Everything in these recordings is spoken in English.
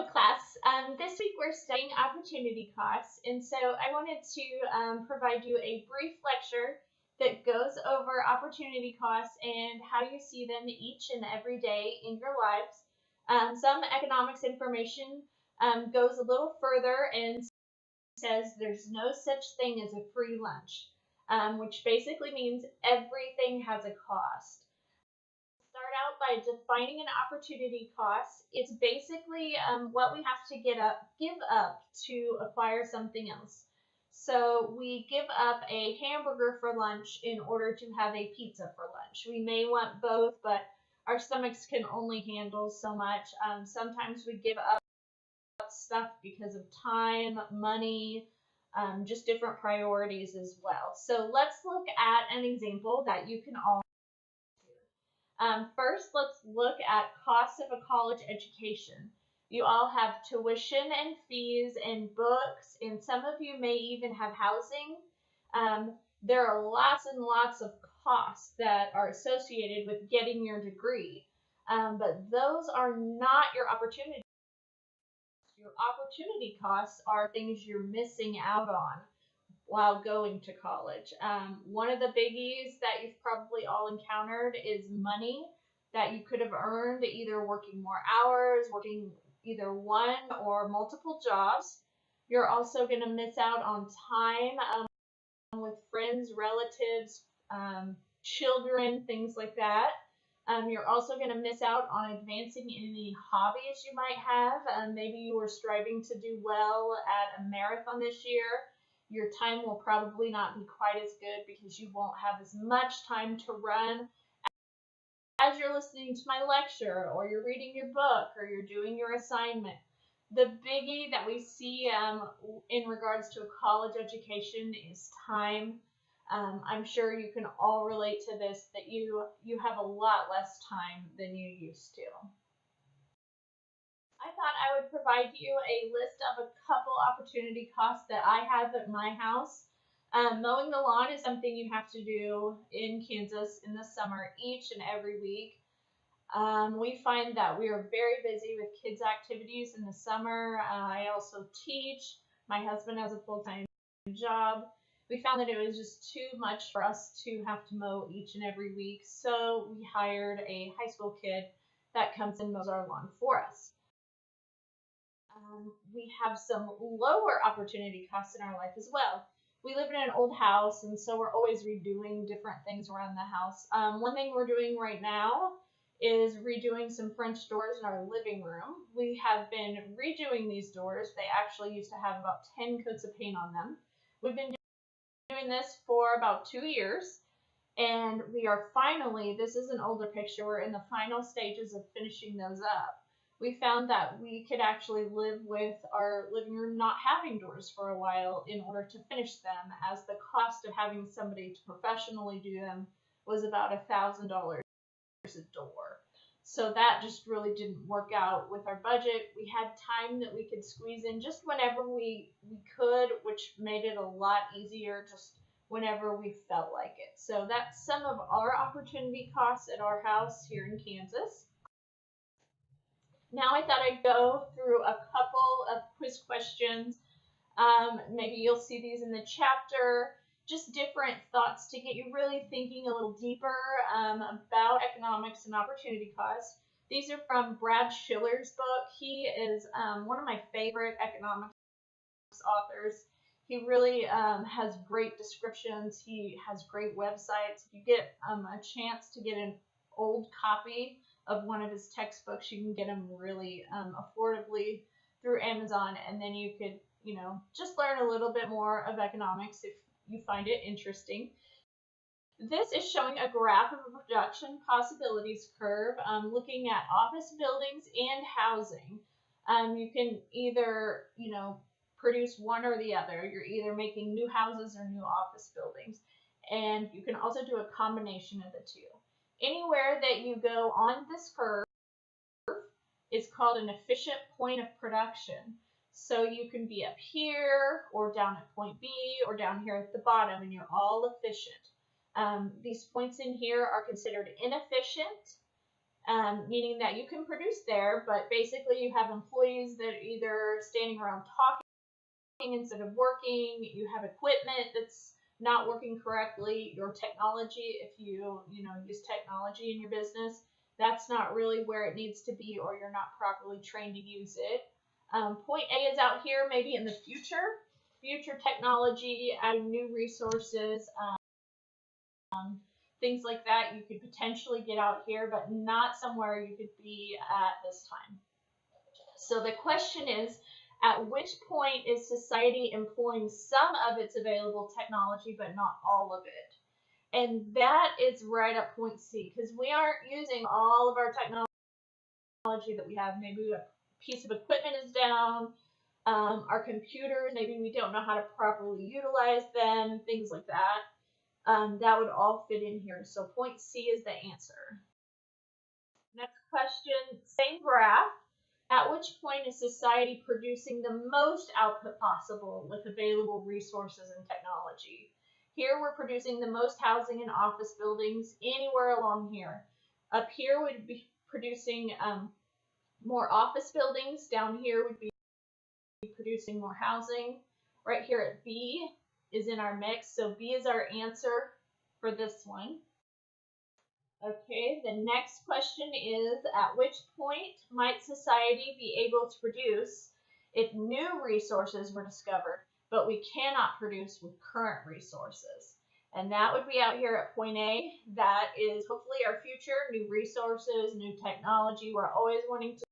Hello, class. This week we're studying opportunity costs, and so I wanted to provide you a brief lecture that goes over opportunity costs and how you see them each and every day in your lives. Some economics information goes a little further and says there's no such thing as a free lunch, which basically means everything has a cost. Start out by defining an opportunity cost. It's basically what we have to give up to acquire something else. So we give up a hamburger for lunch in order to have a pizza for lunch. We may want both, but our stomachs can only handle so much. Sometimes we give up stuff because of time, money, just different priorities as well. So let's look at an example that you can all. First, let's look at costs of a college education. You all have tuition and fees and books, and some of you may even have housing. There are lots and lots of costs that are associated with getting your degree, but those are not your opportunity. Your opportunity costs are things you're missing out on while going to college. One of the biggies that you've probably all encountered is money that you could have earned either working more hours, working either one or multiple jobs. You're also going to miss out on time with friends, relatives, children, things like that. You're also going to miss out on advancing in any hobbies you might have. Maybe you were striving to do well at a marathon this year. Your time will probably not be quite as good because you won't have as much time to run as you're listening to my lecture, or you're reading your book, or you're doing your assignment. The biggie that we see in regards to a college education is time. I'm sure you can all relate to this, that you have a lot less time than you used to. I thought I would provide you a list of a couple opportunity costs that I have at my house. Mowing the lawn is something you have to do in Kansas in the summer each and every week. We find that we are very busy with kids' activities in the summer. I also teach. My husband has a full-time job. We found that it was just too much for us to have to mow each and every week, so we hired a high school kid that comes and mows our lawn for us. We have some lower opportunity costs in our life as well. We live in an old house, and so we're always redoing different things around the house. One thing we're doing right now is redoing some French doors in our living room. We have been redoing these doors. They actually used to have about 10 coats of paint on them. We've been doing this for about 2 years, and we are finally, this is an older picture, we're in the final stages of finishing those up. We found that we could actually live with our living room not having doors for a while in order to finish them, as the cost of having somebody to professionally do them was about $1,000 a door. So that just really didn't work out with our budget. We had time that we could squeeze in just whenever we could, which made it a lot easier just whenever we felt like it. So that's some of our opportunity costs at our house here in Kansas. Now I thought I'd go through a couple of quiz questions. Maybe you'll see these in the chapter. Just different thoughts to get you really thinking a little deeper about economics and opportunity costs. These are from Brad Schiller's book. He is one of my favorite economics authors. He really has great descriptions. He has great websites. If you get a chance to get an old copy of one of his textbooks, you can get them really affordably through Amazon, and then you could, just learn a little bit more of economics if you find it interesting. This is showing a graph of a production possibilities curve looking at office buildings and housing. You can either, produce one or the other. You're either making new houses or new office buildings, and you can also do a combination of the two. Anywhere that you go on this curve is called an efficient point of production. So you can be up here, or down at point B, or down here at the bottom, and you're all efficient. These points in here are considered inefficient, meaning that you can produce there, but basically you have employees that are either standing around talking instead of working. You have equipment that's not working correctly. Your technology, if you use technology in your business, that's not really where it needs to be, or you're not properly trained to use it. Point A is out here, maybe in the future technology, adding new resources, things like that. You could potentially get out here, but not somewhere you could be at this time. So the question is, at which point is society employing some of its available technology, but not all of it? And that is right at point C, because we aren't using all of our technology that we have. Maybe a piece of equipment is down, our computers, maybe we don't know how to properly utilize them, things like that. That would all fit in here. So point C is the answer. Next question, same graph. At which point is society producing the most output possible with available resources and technology? Here we're producing the most housing and office buildings anywhere along here. Up here would be producing more office buildings. Down here would be producing more housing. Right here at B is in our mix, so B is our answer for this one. Okay, the next question is, at which point might society be able to produce if new resources were discovered, but we cannot produce with current resources? And that would be out here at point A. That is hopefully our future, new resources, new technology. We're always wanting to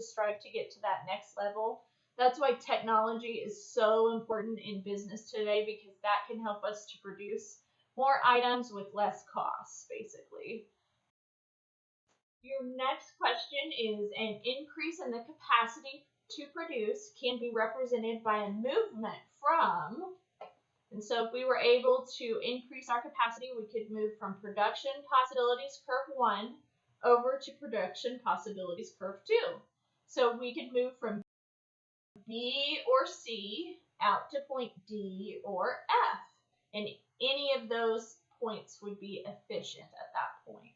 strive to get to that next level. That's why technology is so important in business today, because that can help us to produce more items with less costs, basically. Your next question is, an increase in the capacity to produce can be represented by a movement from, and so if we were able to increase our capacity, we could move from production possibilities curve 1 over to production possibilities curve 2. So we could move from B or C out to point D or F. And any of those points would be efficient at that point.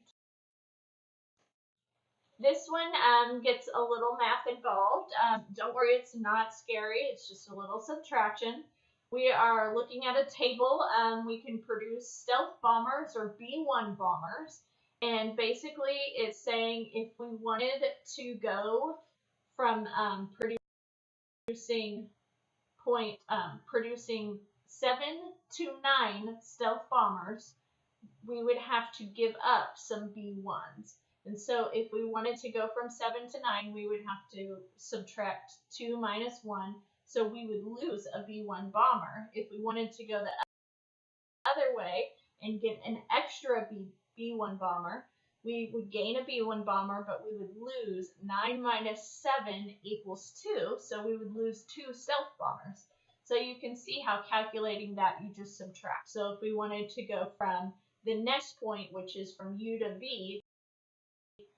This one gets a little math involved. Don't worry, it's not scary. It's just a little subtraction. We are looking at a table. We can produce stealth bombers or B-1 bombers. And basically, it's saying if we wanted to go from producing 7 to 9 stealth bombers, we would have to give up some B1s. And so if we wanted to go from 7 to 9, we would have to subtract 2 minus 1. So we would lose a B1 bomber. If we wanted to go the other way and get an extra B1 bomber, we would gain a B1 bomber, but we would lose 9 minus 7 equals 2. So we would lose 2 stealth bombers. So you can see how calculating that you just subtract. So if we wanted to go from the next point, which is from U to V,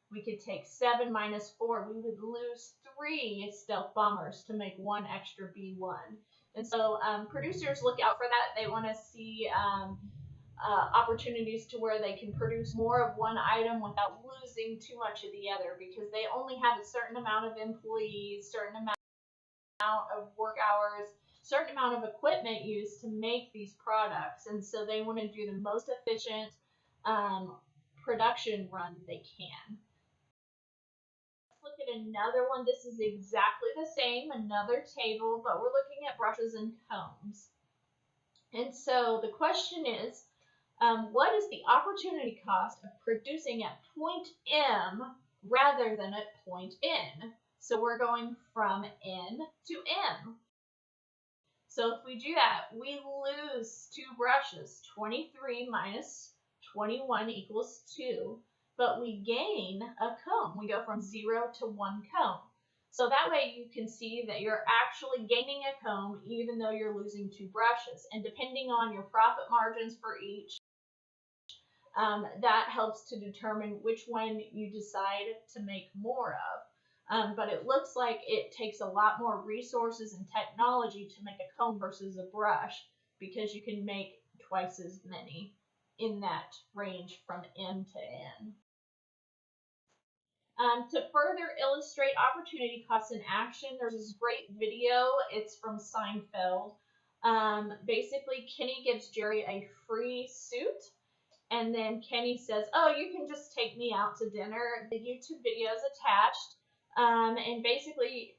we could take 7 minus 4. We would lose 3 stealth bombers to make 1 extra B1. And so producers look out for that. They want to see opportunities to where they can produce more of one item without losing too much of the other, because they only have a certain amount of employees, certain amount of work hours, certain amount of equipment used to make these products, and so they want to do the most efficient production run they can. Let's look at another one. This is exactly the same, another table, but we're looking at brushes and combs. And so the question is, what is the opportunity cost of producing at point M rather than at point N? So we're going from N to M. So if we do that, we lose 2 brushes. 23 minus 21 equals 2. But we gain a comb. We go from 0 to 1 comb. So that way you can see that you're actually gaining a comb even though you're losing 2 brushes. And depending on your profit margins for each, that helps to determine which one you decide to make more of. But it looks like it takes a lot more resources and technology to make a comb versus a brush, because you can make twice as many in that range from M to N. To further illustrate opportunity costs in action, there's this great video. It's from Seinfeld. Basically, Kenny gives Jerry a free suit, and then Kenny says, "Oh, you can just take me out to dinner." The YouTube video is attached, and basically,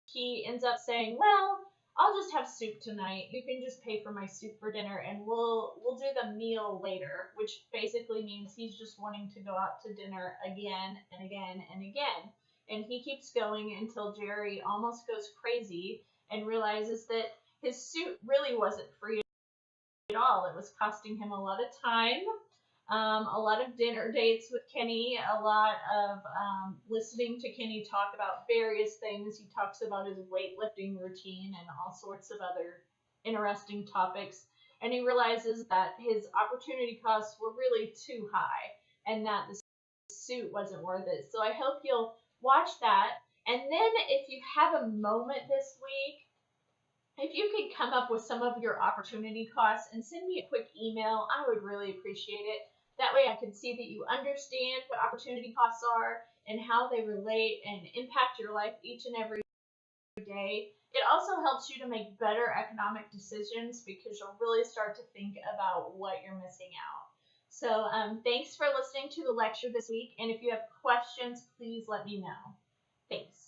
he ends up saying, "Well, I'll just have soup tonight. You can just pay for my soup for dinner, and we'll do the meal later," which basically means he's just wanting to go out to dinner again and again and again. And he keeps going until Jerry almost goes crazy and realizes that his suit really wasn't free at all. It was costing him a lot of time, a lot of dinner dates with Kenny, a lot of listening to Kenny talk about various things. He talks about his weightlifting routine and all sorts of other interesting topics. And he realizes that his opportunity costs were really too high and that the suit wasn't worth it. So I hope you'll watch that. And then if you have a moment this week, if you could come up with some of your opportunity costs and send me a quick email, I would really appreciate it. That way I can see that you understand what opportunity costs are and how they relate and impact your life each and every day. It also helps you to make better economic decisions because you'll really start to think about what you're missing out. So thanks for listening to the lecture this week. And if you have questions, please let me know. Thanks.